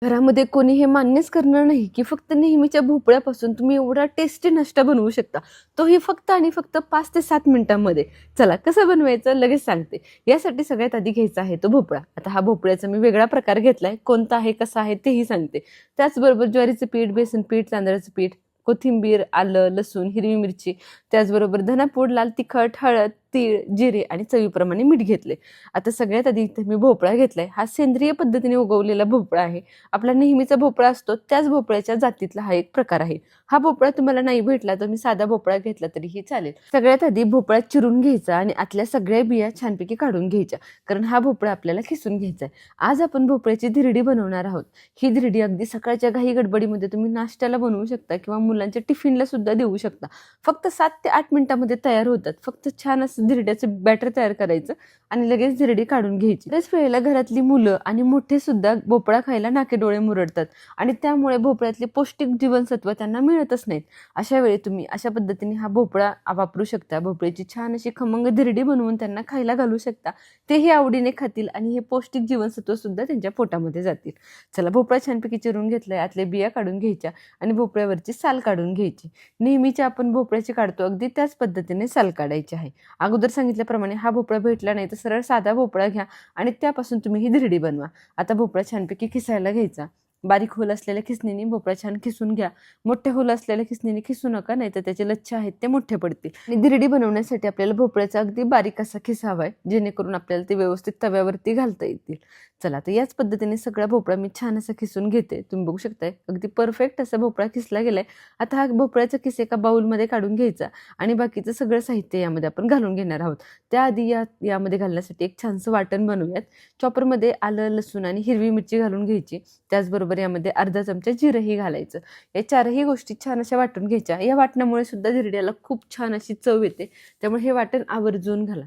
घरामध्ये कोणी हे मान्यच करणार नाही, की फक्त नेहमीच्या भोपळ्यापासून तुम्ही एवढा टेस्टी नाश्ता बनवू शकता. तोही फक्त आणि फक्त 5 ते 7 मिनिटांमध्ये. चला कसं बनवायचं लगेच सांगते. यासाठी सगळ्यात आधी घ्यायचा आहे तो भोपळा. आता हा भोपळ्याचा मी वेगळा प्रकार घेतलाय. कोणता आहे, कसा आहे तेही सांगते. त्याचबरोबर ज्वारीचं पीठ, बेसन पीठ, तांदळाचं पीठ, कोथिंबीर, आलं, लसूण, हिरवी मिरची, त्याचबरोबर धनापूड, लाल तिखट, हळद, तीळ, जिरे आणि चवीप्रमाणे मीठ घेतले. आता सगळ्यात आधी इथे मी भोपळा घेतलाय. हा सेंद्रिय पद्धतीने उगवलेला भोपळा आहे. आपला नेहमीचा भोपळा असतो त्याच भोपळ्याच्या जातीतला हा एक प्रकार आहे. हा भोपळा तुम्हाला नाही भेटला तर मी साधा भोपळा घेतला तरीही चालेल. सगळ्यात आधी भोपळा चिरून घ्यायचा आणि आतल्या सगळ्या बिया छानपैकी काढून घ्यायच्या, कारण हा भोपळा आपल्याला खिसून घ्यायचा आहे. आज आपण भोपळ्याची धिरडी बनवणार आहोत. ही धिरडी अगदी सकाळच्या घाई गडबडीमध्ये तुम्ही नाश्त्याला बनवू शकता किंवा मुलांच्या टिफिनला सुद्धा देऊ शकता. फक्त 7 ते 8 मिनिटांमध्ये तयार होतात. फक्त छान असं धिरड्याचं बॅटर तयार करायचं आणि लगेच धिरडी काढून घ्यायची. त्याच वेळेला घरातली मुलं आणि मोठे सुद्धा भोपळा खायला नाकेडोळे मुरडतात आणि त्यामुळे भोपळ्यातले पौष्टिक जीवनसत्व त्यांना मिळतच नाहीत. अशा वेळी तुम्ही अशा पद्धतीने हा भोपळा वापरू शकता. भोपळ्याची छान अशी खमंग धिरडी बनवून त्यांना खायला घालू शकता. तेही आवडीने खातील आणि हे पौष्टिक जीवनसत्व सुद्धा त्यांच्या पोटामध्ये जातील. चला भोपळा छानपैकी चिरून घेतलाय. आतल्या बिया काढून घ्यायच्या आणि भोपळ्यावरची साल काढून घ्यायची. नेहमीच्या आपण भोपळ्याची काढतो अगदी त्याच पद्धतीने साल काढायची आहे. अगोदर सांगितल्याप्रमाणे हा भोपळा भेटला नाही तर सरळ साधा भोपळा घ्या आणि त्यापासून तुम्ही ही धिरडी बनवा. आता भोपळा छानपैकी खिसायला घ्यायचा. बारीक होल असलेल्या खिसणीने भोपळा छान खिसून घ्या. मोठे होल असलेल्या खिसणीने खिसू नका, नाही तर त्याचे लच्छे आहेत ते मोठे पडतील. आणि धिरडी बनवण्यासाठी आपल्याला भोपळ्याचा अगदी बारीक असा खिसा हवाय, जेणेकरून आपल्याला ते व्यवस्थित तव्यावरती घालता येतील. चला तर याच पद्धतीने सगळा भोपळा मी छान असा खिसून घेते. तुम्ही बघू शकताय अगदी परफेक्ट असा भोपळा खिसला गेलाय. आता हा भोपळ्याचा किस एका बाउलमध्ये काढून घ्यायचा आणि बाकीचं सगळं साहित्य यामध्ये आपण घालून घेणार आहोत. त्याआधी यामध्ये घालण्यासाठी एक छानसं वाटण बनवूयात. चॉपरमध्ये आलं, लसूण आणि हिरवी मिरची घालून घ्यायची. त्याचबरोबर यामध्ये अर्धा चमचा जिरंही घालायचं. या चारही गोष्टी छान अशा वाटून घ्यायच्या. या वाटणामुळे सुद्धा धिरड्याला खूप छान अशी चव येते, त्यामुळे हे वाटण आवर्जून घाला.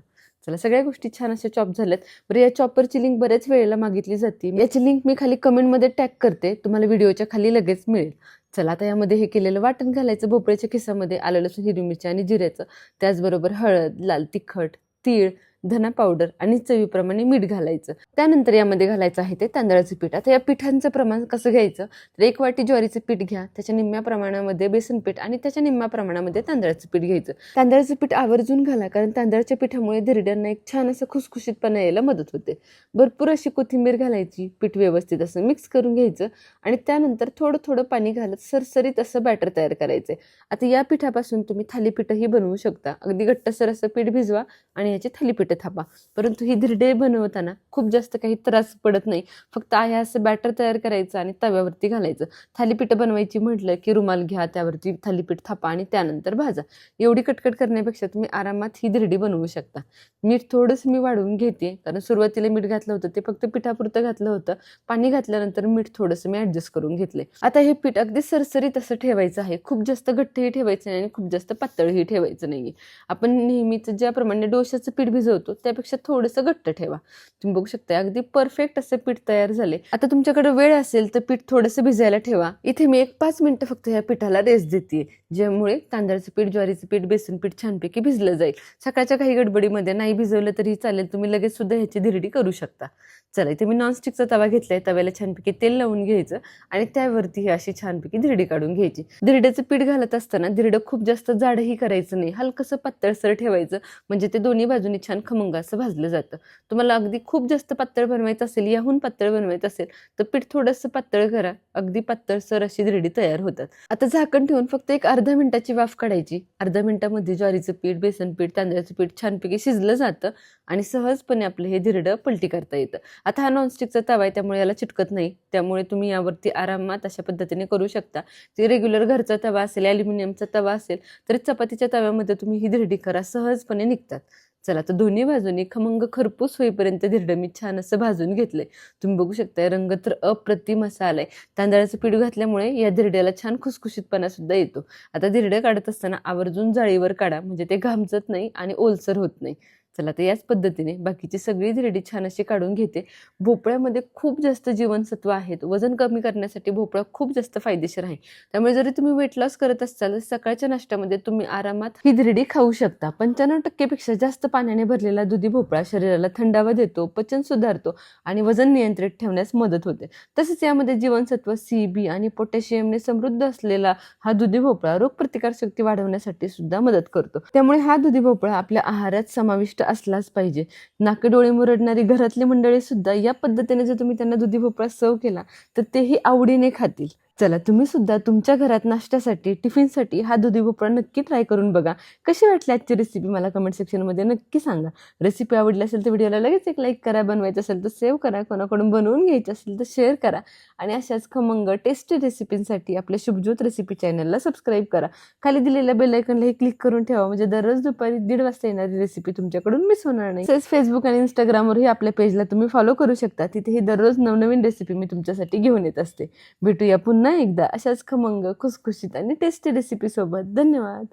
चला सगळ्या गोष्टी छान अशा चॉप झाल्यात. बरं, या चॉपरची लिंक बऱ्याच वेळेला मागितली जाते. याची लिंक मी खाली कमेंटमध्ये टॅग करते, तुम्हाला व्हिडिओच्या खाली लगेच मिळेल. चला आता यामध्ये हे केलेलं वाटण घालायचं. भोपळ्याच्या खिसामध्ये आलं, लसूण, हिरवी मिरची आणि जिऱ्याचं, त्याचबरोबर हळद, लाल तिखट, तीळ, धना पावडर आणि चवीप्रमाणे मीठ घालायचं. त्यानंतर यामध्ये घालायचं आहे ते तांदळाचं पीठ. आता या पिठांचं प्रमाण कसं घ्यायचं तर 1 वाटी ज्वारीचं पीठ घ्या, त्याच्या निम्म्या प्रमाणामध्ये बेसन पीठ आणि त्याच्या निम्म्या प्रमाणामध्ये तांदळाचं पीठ घ्यायचं. तांदळाचं पीठ आवर्जून घाला, कारण तांदळाच्या पिठामुळे धिरड्यांना एक छान असं खुसखुशीतपणा यायला मदत होते. भरपूर अशी कोथिंबीर घालायची. पीठ व्यवस्थित असं मिक्स करून घ्यायचं आणि त्यानंतर थोडं थोडं पाणी घालत सरसरीत असं बॅटर तयार करायचंय. आता या पिठापासून तुम्ही थालीपीठही बनवू शकता. अगदी घट्टसर असं पीठ भिजवा आणि याची थालीपीठ थापा. परंतु ही धिरडे बनवताना खूप जास्त काही त्रास पडत नाही. फक्त आहे असं बॅटर तयार करायचं आणि तव्यावरती घालायचं. थालीपीठ बनवायची म्हटलं की रुमाल घ्या, त्यावरती थालीपीठ थापा आणि त्यानंतर भाजा. एवढी कटकट करण्यापेक्षा तुम्ही आरामात ही धिरडी बनवू शकता. मीठ थोडंसं मी वाढवून घेते, कारण सुरुवातीला मीठ घातलं होतं ते फक्त पिठापुरतं घातलं होतं. पाणी घातल्यानंतर मीठ थोडंसं मी ऍडजस्ट करून घेतलंय. आता हे पीठ अगदी सरसरीत असं ठेवायचं आहे. खूप जास्त घट्टही ठेवायचं नाही आणि खूप जास्त पातळही ठेवायचं नाही. आपण नेहमीच ज्याप्रमाणे डोश्याचं पीठ भिजवतो त्यापेक्षा थोडंसं घट्ट ठेवा. तुम्ही बघू शकता अगदी परफेक्ट असं पीठ तयार झाले. आता तुमच्याकडे वेळ असेल तर पीठ थोडंसं भिजायला ठेवा. इथे मी एक 5 मिनिटं फक्त या पिठाला रेस्ट देते, ज्यामुळे तांदळाचं पीठ, ज्वारीचं पीठ, बेसन पीठ छानपैकी भिजलं जाईल. सकाळच्या काही गडबडीमध्ये नाही भिजवलं तरी चालेल, तुम्ही लगेच सुद्धा ह्याची धिरडी करू शकता. चला इथे मी नॉनस्टिकचा तवा घेतलाय. तव्याला छानपैकी तेल लावून घ्यायचं आणि त्यावरती ही अशी छानपैकी धिरडी काढून घ्यायची. धिरड्याचं पीठ घालत असताना धिरडं खूप जास्त जाडही करायचं नाही, हलकंसं पातळसर ठेवायचं, म्हणजे ते दोन्ही बाजूनी छान खमंग असं भाजलं जातं. तुम्हाला अगदी खूप जास्त पातळ बनवायचं असेल, याहून पातळ बनवायचं असेल तर पीठ थोडंसं पातळ करा. अगदी पातळसर अशी धिरडी तयार होतात. आता झाकण ठेवून फक्त एक अर्ध्या मिनिटाची वाफ काढायची. अर्ध्या मिनिटामध्ये ज्वारीचं पीठ, बेसन पीठ, तांदळाचं पीठ छानपैकी शिजलं जातं आणि सहजपणे आपलं हे धिरडं पलटी करता येतं. आता हा नॉनस्टिकचा तवा आहे, त्यामुळे याला चिटकत नाही, त्यामुळे तुम्ही यावरती आरामात अशा पद्धतीने करू शकता. ते रेग्युलर घरचा तवा असेल, ॲल्युमिनियमचा तवा असेल तर चपातीच्या तव्यामध्ये तुम्ही ही धिरडी करा, सहजपणे निघतात. चला तर दोन्ही बाजूनी खमंग खरपूस होईपर्यंत धिरडं मी छान असं भाजून घेतलंय. तुम्ही बघू शकता रंग तर अप्रतिम असा आलाय. तांदळाचं पीठ घातल्यामुळे या धिरड्याला छान खुसखुशीतपणा सुद्धा येतो. आता धिरडं काढत असताना आवर्जून जाळीवर काढा, म्हणजे ते घामचत नाही आणि ओलसर होत नाही. चला तर याच पद्धतीने बाकीची सगळी धिरडी छान अशी काढून घेते. भोपळ्यामध्ये खूप जास्त जीवनसत्व आहेत. वजन कमी करण्यासाठी भोपळा खूप जास्त फायदेशीर आहे. त्यामुळे जरी तुम्ही वेट लॉस करत असाल तर सकाळच्या नाश्त्यामध्ये तुम्ही आरामात ही धिरडी खाऊ शकता. 95% पेक्षा जास्त पाण्याने भरलेला दुधी भोपळा शरीराला थंडावा देतो, पचन सुधारतो आणि वजन नियंत्रित ठेवण्यास मदत होते. तसेच यामध्ये जीवनसत्व सी, बी आणि पोटॅशियमने समृद्ध असलेला हा दुधी भोपळा रोगप्रतिकारशक्ती वाढवण्यासाठी सुद्धा मदत करतो. त्यामुळे हा दुधी भोपळा आपल्या आहारात समाविष्ट असलाच पाहिजे. नाके डोळे मुरडणारी घरातली मंडळी सुद्धा या पद्धतीने जर तुम्ही त्यांना दुधी भोपळा सर्व केला तर तेही आवडीने खातील. चला तुम्ही सुद्धा तुमच्या घरात नाश्त्यासाठी, टिफिनसाठी हा दुधी भोपळा नक्की ट्राय करून बघा. कशी वाटली आजची रेसिपी मला कमेंट सेक्शनमध्ये नक्की सांगा. रेसिपी आवडली असेल तर व्हिडिओला लगेच एक लाईक करा, बनवायचं असेल तर सेव्ह करा, कोणाकडून बनवून घ्यायचं असेल तर शेअर करा आणि अशाच खमंग टेस्टी रेसिपींसाठी आपल्या शुभज्योत रेसिपी चॅनलला सबस्क्राईब करा. खाली दिलेल्या बेल आयकॉनलाही क्लिक करून ठेवा म्हणजे दररोज दुपारी 1:30 वाजता येणारी रेसिपी तुमच्याकडून मिस होणार नाही. तसेच फेसबुक आणि इंस्टाग्रामवरही आपल्या पेजला तुम्ही फॉलो करू शकता. तिथेही दररोज नवनवीन रेसिपी मी तुमच्यासाठी घेऊन येत असते. भेटूया पुन्हा एकदा अशाच खमंग, खुसखुशीत आणि टेस्टी रेसिपी सोबत. धन्यवाद.